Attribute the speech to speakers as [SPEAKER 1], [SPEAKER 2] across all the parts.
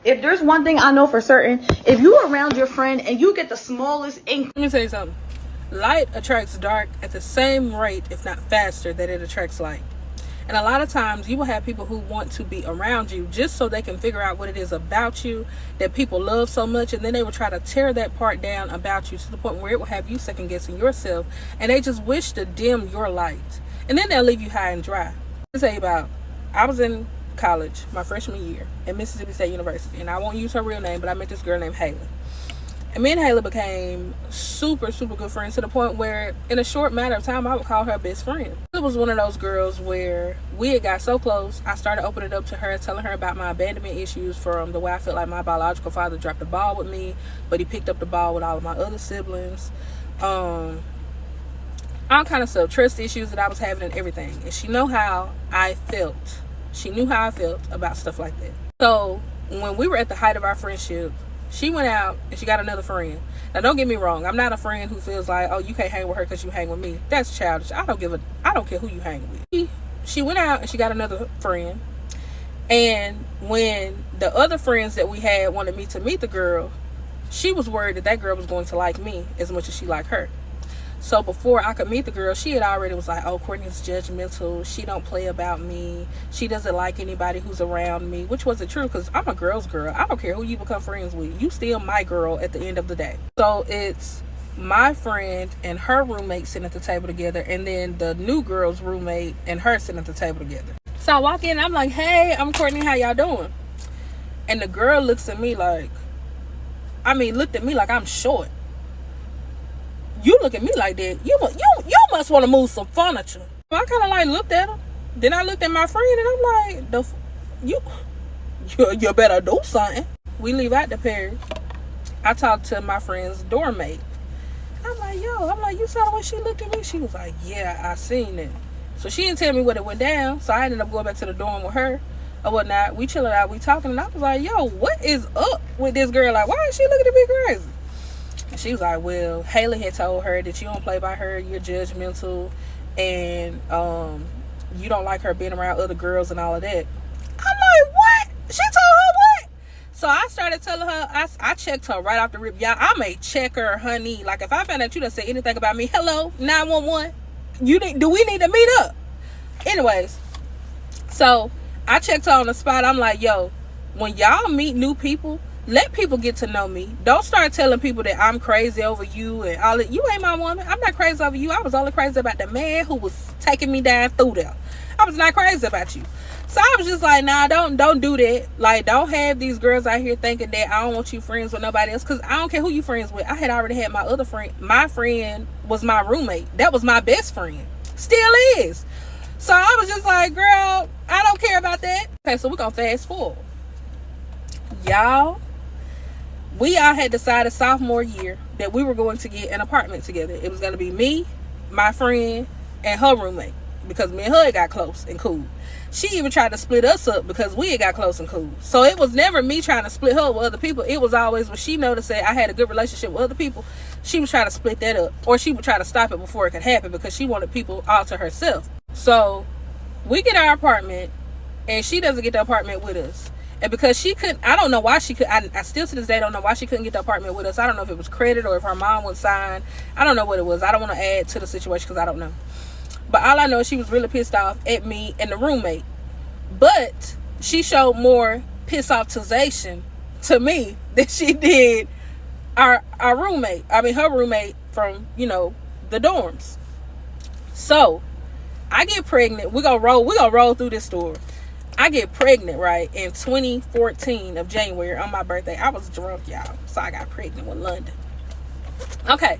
[SPEAKER 1] If there's one thing I know for certain, if you around your friend and you get the smallest ink.
[SPEAKER 2] Let me tell you something. Light attracts dark at the same rate, if not faster, that it attracts light. And a lot of times you will have people who want to be around you just so they can figure out what it is about you that people love so much, and then they will try to tear that part down about you to the point where it will have you second guessing yourself, and they just wish to dim your light, and then they'll leave you high and dry. I'll tell you about, I was in college my freshman year at Mississippi State University, and I won't use her real name, but I met this girl named Haley. And me and Haley became super good friends to the point where in a short matter of time I would call her best friend. It was one of those girls where we had got so close, I started opening up to her, telling her about my abandonment issues from the way I felt like my biological father dropped the ball with me, but he picked up the ball with all of my other siblings. All kind of stuff, trust issues that I was having and everything. And she knew how I felt. She knew how I felt about stuff like that. So when we were at the height of our friendship, she went out and she got another friend. Now don't get me wrong, I'm not a friend who feels like, oh, you can't hang with her because you hang with me. That's childish. I don't care who you hang with. She went out and she got another friend. And when the other friends that we had wanted me to meet the girl, she was worried that that girl was going to like me as much as she liked her. So before I could meet the girl, she had already was like, oh, Courtney's judgmental. She don't play about me. She doesn't like anybody who's around me, which wasn't true because I'm a girl's girl. I don't care who you become friends with. You still my girl at the end of the day. So it's my friend and her roommate sitting at the table together, and then the new girl's roommate and her sitting at the table together. So I walk in and I'm like, hey, I'm Courtney. How y'all doing? And the girl looks at me like, looked at me like I'm short. You look at me like that, you must want to move some furniture. I kind of like looked at her. Then I looked at my friend and I'm like, you better do something. We leave out the Paris. I talked to my friend's dorm mate. I'm like, you saw the way she looked at me? She was like, yeah, I seen it. So she didn't tell me what it went down. So I ended up going back to the dorm with her or whatnot. We chilling out, we talking, and I was like, yo, what is up with this girl? Like, why is she looking at me crazy? And she was like, well, Haley had told her that you don't play by her, you're judgmental, and you don't like her being around other girls and all of that. I'm like, what? She told her what? So I started telling her, I checked her right off the rip. Y'all, I'm a checker, honey. Like, if I found out you done said anything about me, hello, 911, do we need to meet up? Anyways, so I checked her on the spot. I'm like, yo, when y'all meet new people, let people get to know me. Don't start telling people that I'm crazy over you and all that. You ain't my woman. I'm not crazy over you. I was only crazy about the man who was taking me down through there. I was not crazy about you. So I was just like, nah, don't do that. Like, don't have these girls out here thinking that I don't want you friends with nobody else, because I don't care who you friends with. I had already had my other friend. My friend was my roommate. That was my best friend. Still is. So I was just like, girl, I don't care about that. Okay, so we're going to fast forward. Y'all, we all had decided sophomore year that we were going to get an apartment together. It was going to be me, my friend, and her roommate, because me and her got close and cool. She even tried to split us up because we had got close and cool. So it was never me trying to split her with other people. It was always when she noticed that I had a good relationship with other people, she was trying to split that up, or she would try to stop it before it could happen because she wanted people all to herself. So we get our apartment and she doesn't get the apartment with us. And because she couldn't, I don't know why she could, I still to this day don't know why she couldn't get the apartment with us. I don't know if it was credit or if her mom would sign. I don't know what it was. I don't want to add to the situation because I don't know. But all I know is she was really pissed off at me and the roommate. But she showed more piss offization to me than she did our roommate. I mean, her roommate from, the dorms. So I get pregnant. We're gonna roll through this story. I get pregnant, right, in 2014 of January on my birthday. I was drunk, y'all. So I got pregnant with London. Okay.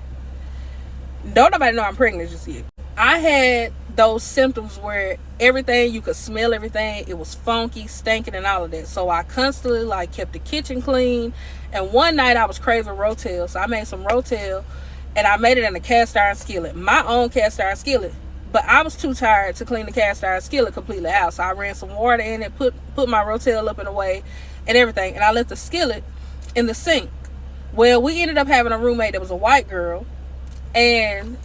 [SPEAKER 2] Don't nobody know I'm pregnant just yet. I had those symptoms where everything, you could smell everything. It was funky, stinking, and all of that. So I constantly, kept the kitchen clean. And one night I was craving rotel. So I made some rotel, and I made it in a cast iron skillet. My own cast iron skillet. But I was too tired to clean the cast iron skillet completely out. So I ran some water in it, put my rotel up in a way and everything. And I left the skillet in the sink. Well, we ended up having a roommate that was a white girl. And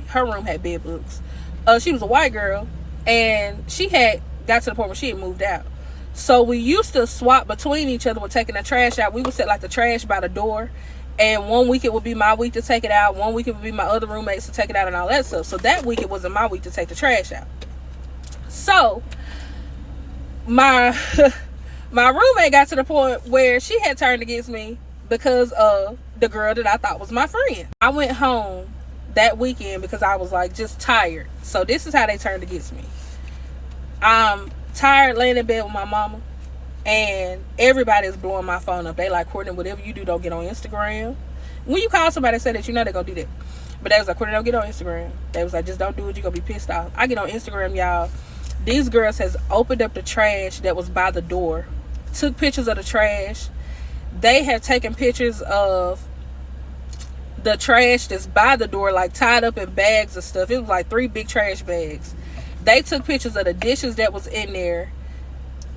[SPEAKER 2] her room had bed bugs. She was a white girl. And she had got to the point where she had moved out. So we used to swap between each other with taking the trash out. We would set like the trash by the door, and one week it would be my week to take it out, one week it would be my other roommates to take it out and all that stuff. So that week it wasn't my week to take the trash out. So my my roommate got to the point where she had turned against me because of the girl that I thought was my friend. I went home that weekend because I was like just tired. So this is how they turned against me. I'm tired laying in bed with my mama, and everybody is blowing my phone up. They like, Courtney, whatever you do, don't get on Instagram. When you call somebody and say that, you know they're gonna do that. But they was like, Courtney, don't get on Instagram. They was like, just don't do it, you're gonna be pissed off. I get on Instagram, y'all. These girls has opened up the trash that was by the door, took pictures of the trash. They have taken pictures of the trash that's by the door, like tied up in bags of stuff. It was like 3 big trash bags. They took pictures of the dishes that was in there.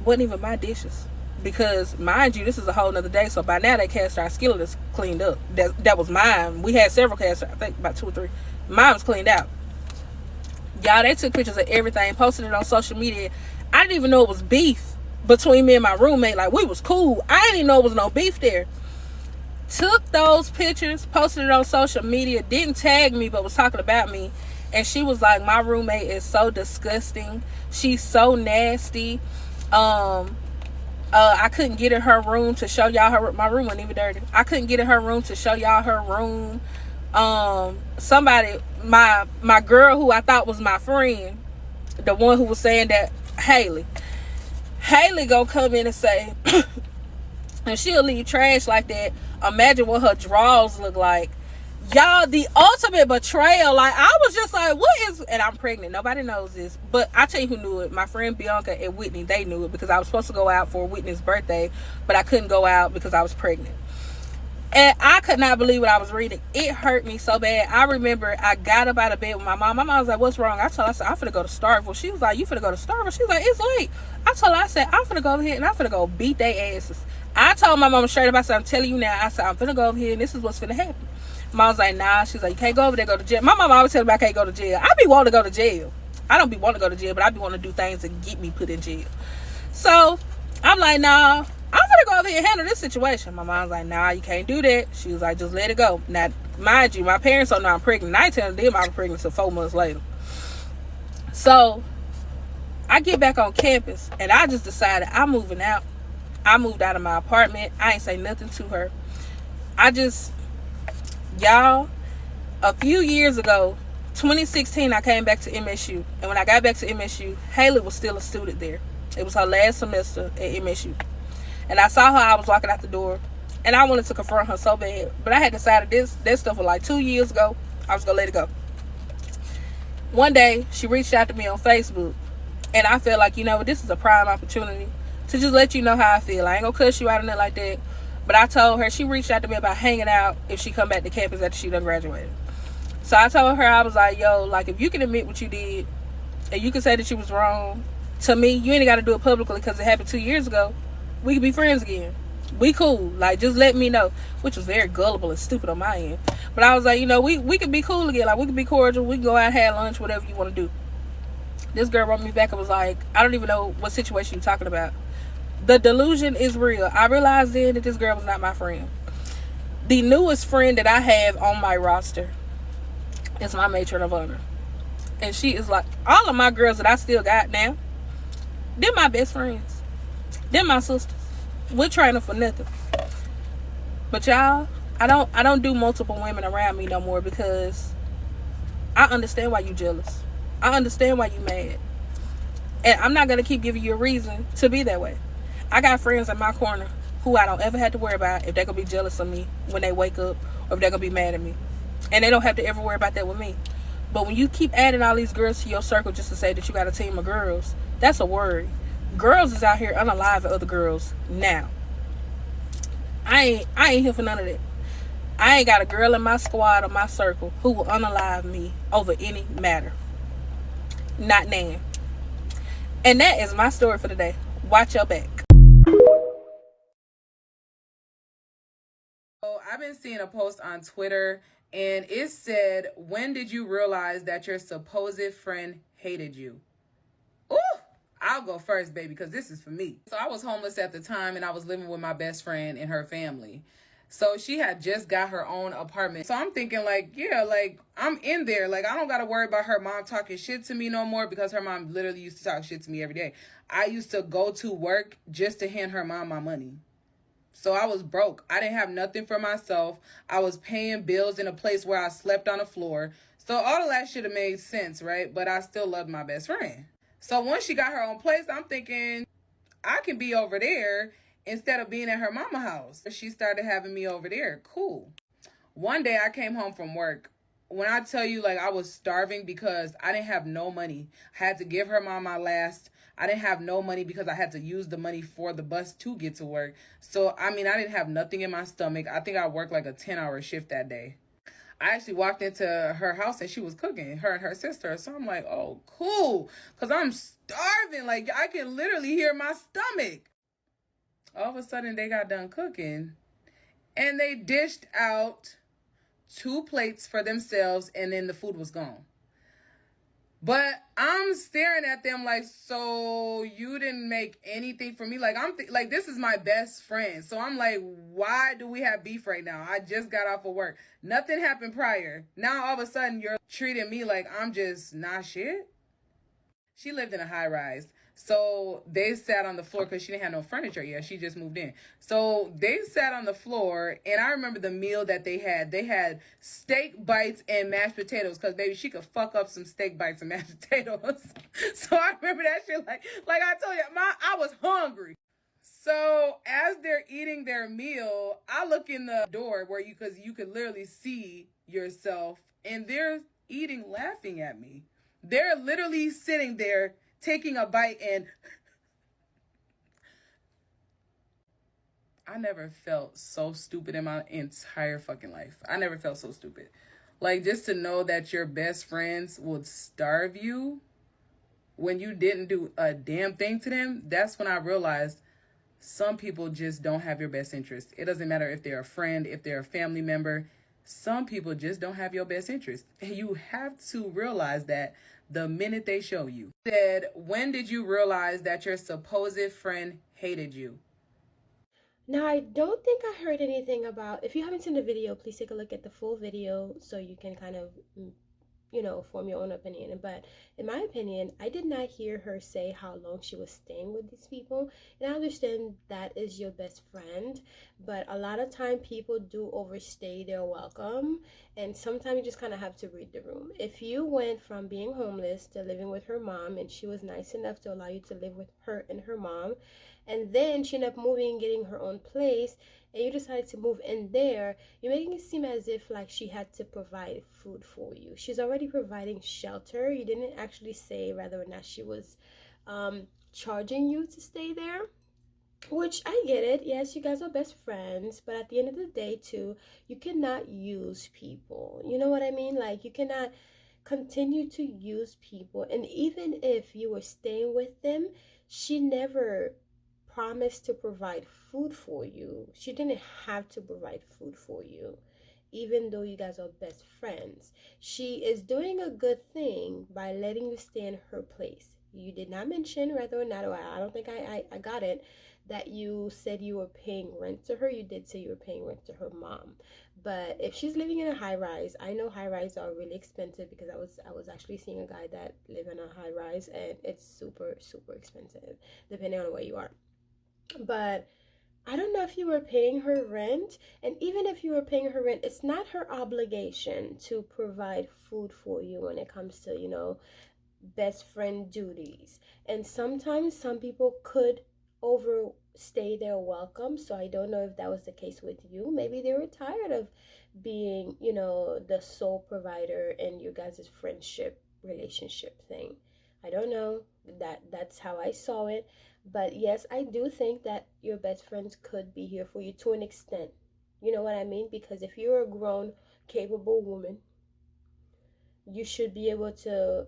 [SPEAKER 2] Wasn't even my dishes, because mind you, this is a whole nother day. So by now that cast iron skillet is cleaned up. That was mine. We had several cast iron, I think about 2 or 3. Mine was cleaned out. Y'all, they took pictures of everything, posted it on social media. I didn't even know it was beef between me and my roommate. Like, we was cool. I didn't even know it was no beef there. Took those pictures, posted it on social media, didn't tag me, but was talking about me. And she was like, my roommate is so disgusting. She's so nasty. I couldn't get in her room to show y'all my room wasn't even dirty. I couldn't get in her room to show y'all her room. Somebody, my girl who I thought was my friend, the one who was saying that, Haley gonna come in and say, and she'll leave trash like that. Imagine what her drawers look like. Y'all, the ultimate betrayal. Like, I was just like, what is, and I'm pregnant, nobody knows this, but I tell you who knew it. My friend Bianca and Whitney, they knew it, because I was supposed to go out for Whitney's birthday, but I couldn't go out because I was pregnant. And I could not believe what I was reading. It hurt me so bad. I remember I got up out of bed with my mom. My mom was like, what's wrong? I told her, I said, I'm finna go to Starkville. She was like, you finna go to Starkville? She was like, it's late. I told her, I said, I'm finna go over here and I'm finna go beat their asses. I told my mom straight up, I said, I'm telling you now. I said, I'm finna go over here and this is what's finna happen. Mom was like, nah. She's like, you can't go over there, go to jail. My mom always tell me I can't go to jail. I be wanting to go to jail. I don't be wanting to go to jail, but I be wanting to do things that get me put in jail. So I'm like, nah, I'm gonna go over here and handle this situation. My mom's like, nah, you can't do that. She was like, just let it go. Now, mind you, my parents don't know I'm pregnant. I ain't telling them I was pregnant until 4 months later. So I get back on campus and I just decided I'm moving out. I moved out of my apartment. I ain't say nothing to her. Y'all, a few years ago, 2016, I came back to MSU. And when I got back to MSU, Haley was still a student there. It was her last semester at MSU. And I saw her, I was walking out the door. And I wanted to confront her so bad. But I had decided this stuff was like 2 years ago. I was going to let it go. One day, she reached out to me on Facebook. And I felt like, you know, this is a prime opportunity to just let you know how I feel. I ain't going to cuss you out on it like that. But I told her, she reached out to me about hanging out if she come back to campus after she done graduated. So I told her, I was like, yo, like, if you can admit what you did and you can say that you was wrong, to me, you ain't got to do it publicly because it happened 2 years ago. We can be friends again. We cool. Like, just let me know. Which was very gullible and stupid on my end. But I was like, you know, we can be cool again. Like, we can be cordial. We can go out, have lunch, whatever you want to do. This girl wrote me back and was like, I don't even know what situation you're talking about. The delusion is real. I realized then that this girl was not my friend. The newest friend that I have on my roster is my matron of honor. And she is like, all of my girls that I still got now, they're my best friends. They're my sisters. We're training for nothing. But y'all, I don't do multiple women around me no more because I understand why you jealous. I understand why you mad. And I'm not going to keep giving you a reason to be that way. I got friends in my corner who I don't ever have to worry about if they're going to be jealous of me when they wake up or if they're going to be mad at me. And they don't have to ever worry about that with me. But when you keep adding all these girls to your circle just to say that you got a team of girls, that's a worry. Girls is out here unaliving other girls now. I ain't here for none of that. I ain't got a girl in my squad or my circle who will unalive me over any matter. Not Nan. And that is my story for today. Watch your back.
[SPEAKER 3] So I've been seeing a post on Twitter and it said, when did you realize that your supposed friend hated you? Ooh, I'll go first, baby, because this is for me. So I was homeless at the time, and I was living with my best friend and her family. So she had just got her own apartment. So I'm thinking like, yeah, like I'm in there. Like I don't got to worry about her mom talking shit to me no more, because her mom literally used to talk shit to me every day. I used to go to work just to hand her mom my money. So I was broke. I didn't have nothing for myself. I was paying bills in a place where I slept on the floor. So all of that should have made sense, right? But I still loved my best friend. So once she got her own place, I'm thinking I can be over there instead of being at her mama house. She started having me over there. Cool. One day I came home from work. When I tell you, like, I was starving because I didn't have no money. I had to give her mom my last. I didn't have no money because I had to use the money for the bus to get to work. So, I mean, I didn't have nothing in my stomach. I think I worked like a 10-hour shift that day. I actually walked into her house and she was cooking, her and her sister. So I'm like, oh, cool. Because I'm starving. Like, I can literally hear my stomach. All of a sudden, they got done cooking. And they dished out 2 plates for themselves, and then the food was gone. But I'm staring at them like, so you didn't make anything for me? Like, like, this is my best friend. So I'm like, why do we have beef right now? I just got off of work. Nothing happened prior. Now, all of a sudden, you're treating me like I'm just not shit? She lived in a high rise. So they sat on the floor because she didn't have no furniture yet. She just moved in. So they sat on the floor, and I remember the meal that they had. They had steak bites and mashed potatoes, because baby, she could fuck up some steak bites and mashed potatoes. So I remember that shit like I told you, I was hungry. So as they're eating their meal, I look in the door where you could literally see yourself, and they're eating laughing at me. They're literally sitting there taking a bite, and I never felt so stupid in my entire fucking life. I never felt so stupid. Like, just to know that your best friends would starve you when you didn't do a damn thing to them, that's when I realized some people just don't have your best interest. It doesn't matter if they're a friend, if they're a family member. Some people just don't have your best interest. And you have to realize that the minute they show you. Said, when did you realize that your supposed friend hated you?
[SPEAKER 4] Now, I don't think I heard anything about, if you haven't seen the video, please take a look at the full video so you can kind of, form your own opinion. But in my opinion, I did not hear her say how long she was staying with these people. And I understand that is your best friend, but a lot of time people do overstay their welcome. And sometimes you just kind of have to read the room. If you went from being homeless to living with her mom, and she was nice enough to allow you to live with her and her mom, and then she ended up moving and getting her own place, and you decided to move in there, you're making it seem as if like she had to provide food for you. She's already providing shelter. You didn't actually say whether or not she was charging you to stay there, which I get it. Yes, you guys are best friends, but at the end of the day too, you cannot use people. You know what I mean? Like, you cannot continue to use people. And even if you were staying with them, she never promised to provide food for you. She didn't have to provide food for you, even though you guys are best friends. She is doing a good thing by letting you stay in her place. You did not mention whether or not, or I don't think I got it, that you said you were paying rent to her. You did say you were paying rent to her mom. But if she's living in a high rise, I know high rise are really expensive, because I was actually seeing a guy that live in a high rise, and it's super, super expensive depending on where you are. But I don't know if you were paying her rent, and even if you were paying her rent, it's not her obligation to provide food for you when it comes to, best friend duties. And sometimes some people could overstay their welcome. So I don't know if that was the case with you. Maybe they were tired of being, the sole provider in your guys' friendship relationship thing. I don't know. That's how I saw it. But yes, I do think that your best friends could be here for you to an extent. You know what I mean? Because if you're a grown, capable woman, you should be able to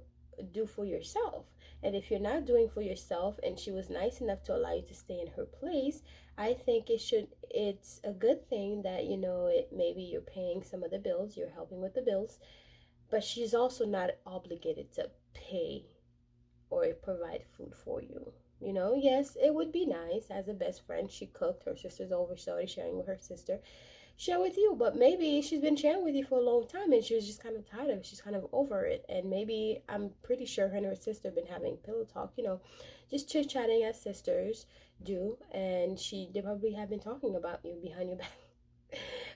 [SPEAKER 4] do for yourself. And if you're not doing for yourself, and she was nice enough to allow you to stay in her place, I think it's a good thing that, maybe you're paying some of the bills, you're helping with the bills, but she's also not obligated to pay or provide food for you. You know, yes, it would be nice as a best friend. She cooked, her sister's over, so sharing with her sister, share with you. But maybe she's been sharing with you for a long time and she was just kind of tired of it. She's kind of over it. And maybe, I'm pretty sure her and her sister have been having pillow talk, you know, just chit-chatting as sisters do. And they probably have been talking about you behind your back,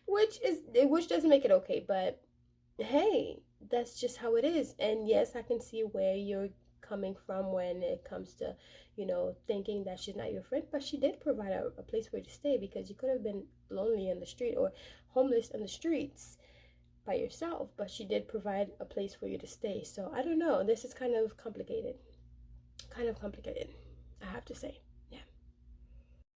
[SPEAKER 4] which doesn't make it okay. But hey, that's just how it is. And yes, I can see where you're coming from when it comes to, you know, thinking that she's not your friend, but she did provide a place for you to stay, because you could have been lonely in the street or homeless in the streets by yourself, but she did provide a place for you to stay. So I don't know, this is kind of complicated, I have to say.